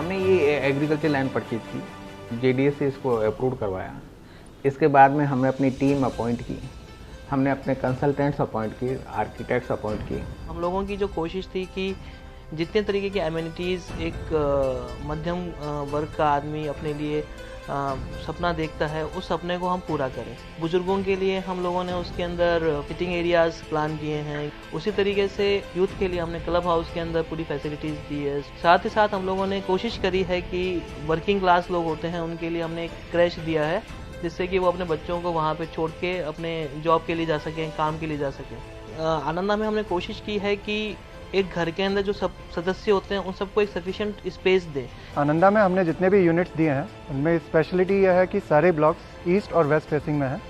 हमने ये agriculture land purchase की, जेडीएस से इसको अप्रूव करवाया। इसके बाद में हमने अपनी टीम अपॉइंट की, हमने अपने कंसल्टेंट्स अपॉइंट किए, आर्किटेक्ट्स अपॉइंट किए। हम लोगों की जो कोशिश थी कि जितने तरीके की एमिनिटीज़ एक मध्यम वर्ग का आदमी अपने लिए सपना देखता है, उस सपने को हम पूरा करें। बुजुर्गों के लिए हम लोगों ने उसके अंदर सिटिंग एरियाज़ प्लान किए हैं। उसी तरीके से यूथ के लिए हमने क्लब हाउस के अंदर पूरी फैसिलिटीज़ दी है। साथ ही साथ हम लोगों ने कोशिश करी है कि वर्किंग क्लास लोग होते हैं उनके लिए हमने एक क्रैश दिया है, जिससे कि वो अपने बच्चों को वहाँ पे छोड़ के अपने जॉब के लिए जा सकें, काम के लिए जा सकें। आनंदा में हमने कोशिश की है कि एक घर के अंदर जो सब सदस्य होते हैं उन सबको एक सफिशिएंट स्पेस दे। आनंदा में हमने जितने भी यूनिट्स दिए हैं उनमें स्पेशलिटी यह है कि सारे ब्लॉक्स ईस्ट और वेस्ट फेसिंग में हैं,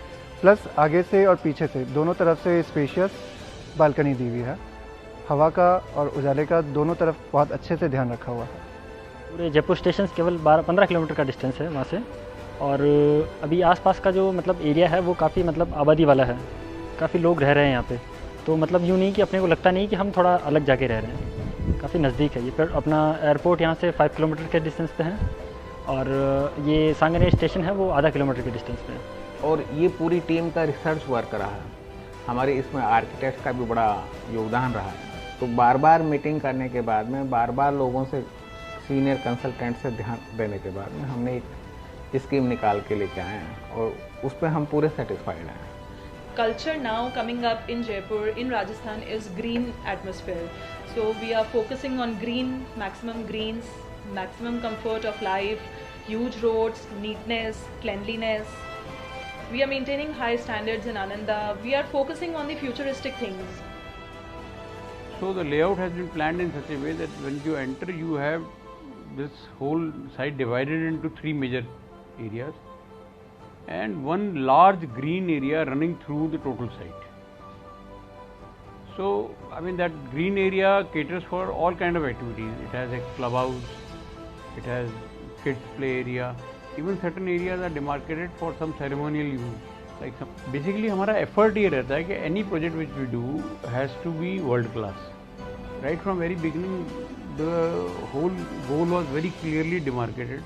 प्लस आगे से और पीछे से दोनों तरफ से स्पेशियस बालकनी दी हुई है। हवा का और उजाले का दोनों तरफ बहुत अच्छे से ध्यान रखा हुआ है। पूरे जयपुर स्टेशन केवल 12-15 किलोमीटर का डिस्टेंस है वहाँ से, और अभी आसपास का जो मतलब एरिया है वो काफ़ी मतलब आबादी वाला है, काफ़ी लोग रह रहे हैं यहाँ पे। तो मतलब यूँ नहीं कि अपने को लगता नहीं कि हम थोड़ा अलग जाके रह रहे हैं, काफ़ी नज़दीक है ये। फिर अपना एयरपोर्ट यहाँ से 5 किलोमीटर के डिस्टेंस पे है, और ये सांगनेर स्टेशन है वो आधा किलोमीटर के डिस्टेंस पे है। और ये पूरी टीम का रिसर्च वर्क रहा है, हमारे इसमें आर्किटेक्ट का भी बड़ा योगदान रहा है। तो बार बार मीटिंग करने के बाद में, बार बार लोगों से, सीनियर कंसल्टेंट से ध्यान देने के बाद में हमने एक स्कीम निकाल के लेके आए हैं, और उस पर हम पूरे सेटिस्फाइड हैं। Culture now coming up in Jaipur, in Rajasthan, is green atmosphere. So we are focusing on green, maximum greens, maximum comfort of life, huge roads, neatness, cleanliness. We are maintaining high standards in Ananda. We are focusing on the futuristic things. So the layout has been planned in such a way that when you enter, you have this whole site divided into 3 major areas and one large green area running through the total site. So I mean that green area caters for all kind of activities. It has a clubhouse, it has kids play area, even certain areas are demarcated for some ceremonial use. Like basically हमारा effort ये रहता है कि any project which we do has to be world class. Right from very beginning, the whole goal was very clearly demarcated,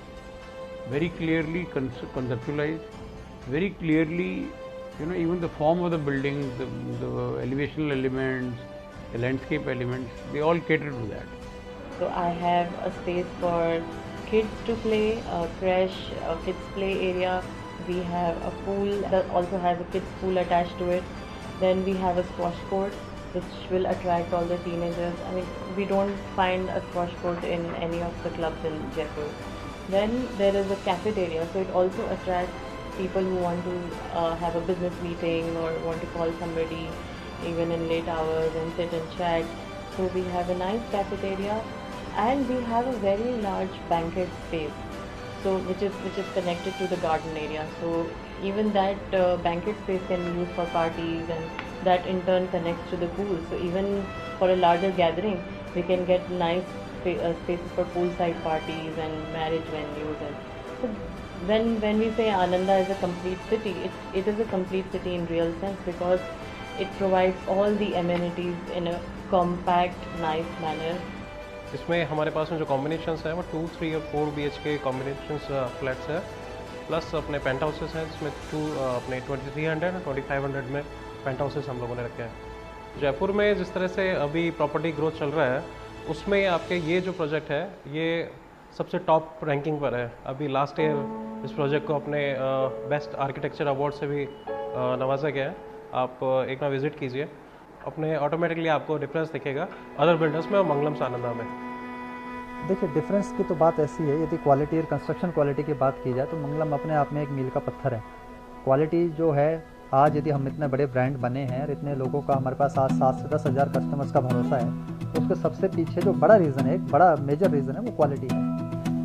very clearly conceptualized, very clearly, even the form of the building, the elevational elements, the landscape elements, they all cater to that. So I have a space for kids to play, a creche, a kids play area. We have a pool that also has a kids pool attached to it. Then we have a squash court which will attract all the teenagers. I mean, we don't find a squash court in any of the clubs in Jaipur. Then there is a cafeteria, so it also attracts people who want to have a business meeting or want to call somebody even in late hours and sit and chat. So we have a nice cafeteria, and we have a very large banquet space, so which is connected to the garden area. So even that banquet space can be used for parties, and that in turn connects to the pool. So even for a larger gathering, we can get nice spaces for poolside parties and marriage venues. And so when we say Ananda is a complete city, it is a complete city in real sense, because it provides all the amenities in a compact, nice manner. इसमें हमारे पास में जो combinations हैं वो 2, 3 और 4 BHK combinations flats है, plus अपने paint houses हैं जिसमें अपने 2300 और 2500 में पेंट हाउसेस हम लोगों ने रखे हैं। जयपुर में जिस तरह से अभी प्रॉपर्टी ग्रोथ चल रहा है, उसमें आपके ये जो प्रोजेक्ट है ये सबसे टॉप रैंकिंग पर है। अभी लास्ट ईयर इस प्रोजेक्ट को अपने बेस्ट आर्किटेक्चर अवार्ड से भी नवाजा गया है। आप एक बार विजिट कीजिए, अपने ऑटोमेटिकली आपको डिफरेंस दिखेगा अदर बिल्डर्स में और मंगलम आनंदा में। देखिए, डिफरेंस की तो बात ऐसी है, यदि क्वालिटी और कंस्ट्रक्शन क्वालिटी की बात की जाए तो मंगलम अपने आप में एक मील का पत्थर है। क्वालिटी जो है, आज यदि हम इतने बड़े ब्रांड बने हैं और इतने लोगों का हमारे पास आज 7 से 10 हज़ार कस्टमर्स का भरोसा है, तो उसके सबसे पीछे जो बड़ा रीज़न है, एक बड़ा मेजर रीज़न है, वो क्वालिटी है।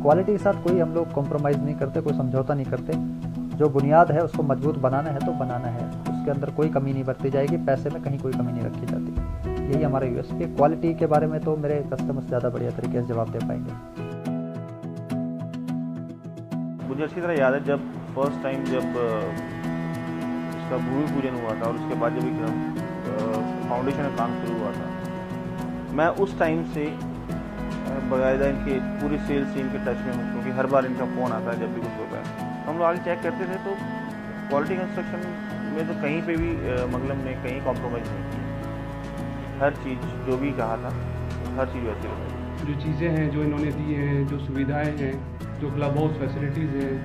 क्वालिटी के साथ कोई हम लोग कॉम्प्रोमाइज़ नहीं करते, कोई समझौता नहीं करते। जो बुनियाद है उसको मजबूत बनाना है तो बनाना है, उसके अंदर कोई कमी नहीं बरती जाएगी, पैसे में कहीं कोई कमी नहीं रखी जाती। यही हमारा यूएसपी है। क्वालिटी के बारे में तो मेरे कस्टमर्स ज़्यादा बढ़िया तरीके से जवाब दे पाएंगे। मुझे अच्छी तरह याद है जब फर्स्ट टाइम जब इसका भूमि पूजन हुआ था और उसके बाद जब फाउंडेशन का काम शुरू हुआ था, मैं उस टाइम से बाकायदा इनके पूरी सेल्स टीम के टच में हूँ, क्योंकि हर बार इनका फ़ोन आता है जब भी कुछ होता है। हम लोग आगे चेक करते थे तो क्वालिटी कंस्ट्रक्शन में तो कहीं पे भी मंगलम ने कहीं कॉम्प्रोमाइज़ नहीं की। हर चीज़ जो भी कहा था हर चीज़ वैसी रही। जो चीज़ें हैं जो इन्होंने दी हैं, जो सुविधाएं हैं, जो क्लब हाउस फैसिलिटीज़ हैं,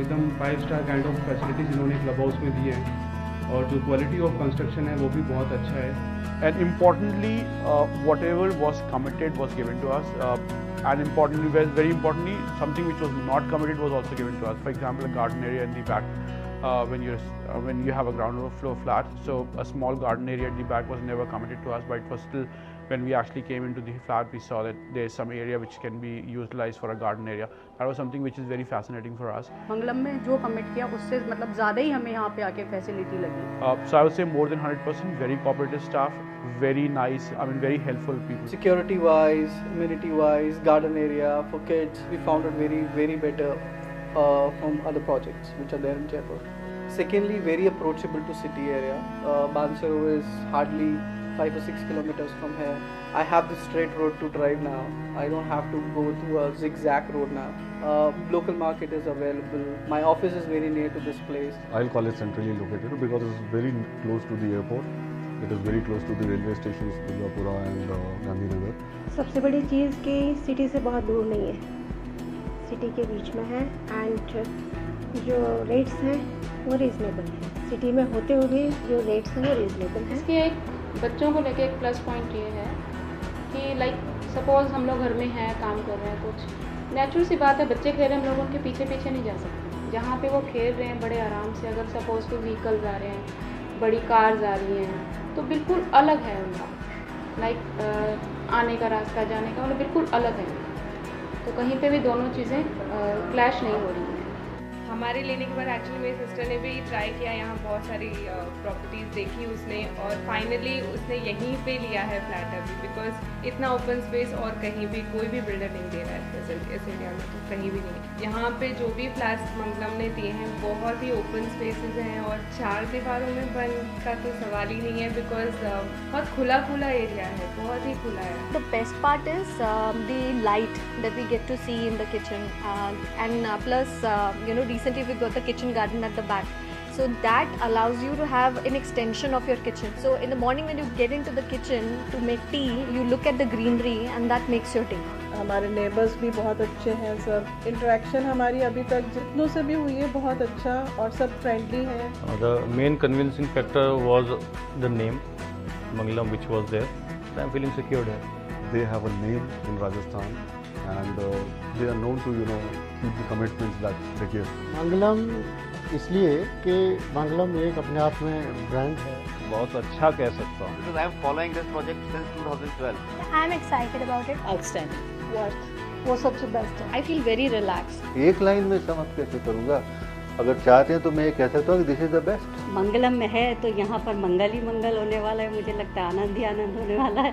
एकदम 5 स्टार काइंड ऑफ फैसिलिटीज़ इन्होंने क्लब हाउस में दी हैं, और जो क्वालिटी ऑफ कंस्ट्रक्शन है वो भी बहुत अच्छा है। And importantly, whatever was committed was given to us. And importantly, very importantly, something which was not committed was also given to us. For example, a garden area in the back. When you have a ground floor flat, so a small garden area at the back was never committed to us, but it was still, when we actually came into the flat, we saw that there is some area which can be utilized for a garden area. That was something which is very fascinating for us. मंगलम में जो commit किया उससे मतलब ज़्यादा ही हमें यहाँ पे आके फैसिलिटी लगी। So I would say more than 100%, very cooperative staff, very nice, I mean very helpful people. Security wise, amenity wise, garden area for kids, we found it very better from other projects which are there in Jaipur. Secondly, very approachable to city area. Bansaro is hardly 5 or 6 kilometers from here. I have the straight road to drive now. I don't have to go through a zigzag road now. Local market is available. My office is very near to this place. I'll call it centrally located because it's very close to the airport. It is very close to the railway stations, Durgapura and Gandhinagar. सबसे बड़ी चीज़ कि city से बहुत दूर नहीं है, city के बीच में है, एंड जो रेट्स हैं वो रीज़नेबल है। सिटी में होते हुए भी जो रेट्स हैं वो रीज़नेबल हैं। इसके एक बच्चों को लेके एक प्लस पॉइंट ये है कि लाइक सपोज हम लोग घर में हैं, काम कर रहे हैं, कुछ नेचुरल सी बात है, बच्चे खेल रहे हैं, हम लोग उनके पीछे पीछे नहीं जा सकते। जहाँ पे वो खेल रहे हैं बड़े आराम से, अगर सपोज कोई व्हीकल्स आ रहे हैं, बड़ी कार्स आ रही हैं, तो बिल्कुल अलग है उनका लाइक आने का रास्ता, जाने का मतलब बिल्कुल अलग है। तो कहीं पे भी दोनों चीज़ें क्लैश नहीं हो रही हैं। हमारे लेने के बाद एक्चुअली मेरी सिस्टर ने भी ट्राई किया, यहाँ बहुत सारी प्रॉपर्टीज़ देखी उसने, और फाइनली उसने यहीं पे लिया है फ्लैट अभी, बिकॉज इतना ओपन स्पेस और कहीं भी कोई भी बिल्डर नहीं दे रहा है प्रेजेंट इस एरिया में, तो कहीं भी नहीं। यहाँ पे जो भी फ्लैट्स मंगलम ने दिए हैं बहुत ही ओपन स्पेसेस हैं, और 4 दीवारों में बंद का तो सवाल ही नहीं है, बिकॉज बहुत खुला एरिया है, बहुत ही खुला है। The best part is the light that we get to see in the kitchen, and plus recently we got the kitchen garden at the back, so that allows you to have an extension of your kitchen. So in the morning when you get into the kitchen to make tea, you look at the greenery and that makes your tea. हमारे neighbours भी बहुत अच्छे हैं, सब interaction हमारी अभी तक जितनों से भी हुई है बहुत अच्छा, और सब फ्रेंडली हैं। The main convincing factor was the name Mangalam, which was there. I'm feeling secured here. They have a name in Rajasthan and they are known to keep the commitments that they give. मंगलम इसलिए कि मंगलम एक अपने आप में brand है, बहुत अच्छा कह सकता हूँ। Because I am following this project since 2012. I am excited about it. Outstanding. वो सबसे बेस्ट है। I feel very relaxed. एक लाइन में समझ कैसे करूँगा? अगर चाहते हैं तो मैं ये कह सकता हूँ कि दिस इज द बेस्ट। मंगलम में है तो यहाँ पर मंगल ही मंगल होने वाला है, मुझे लगता है आनंद ही आनंद होने वाला है।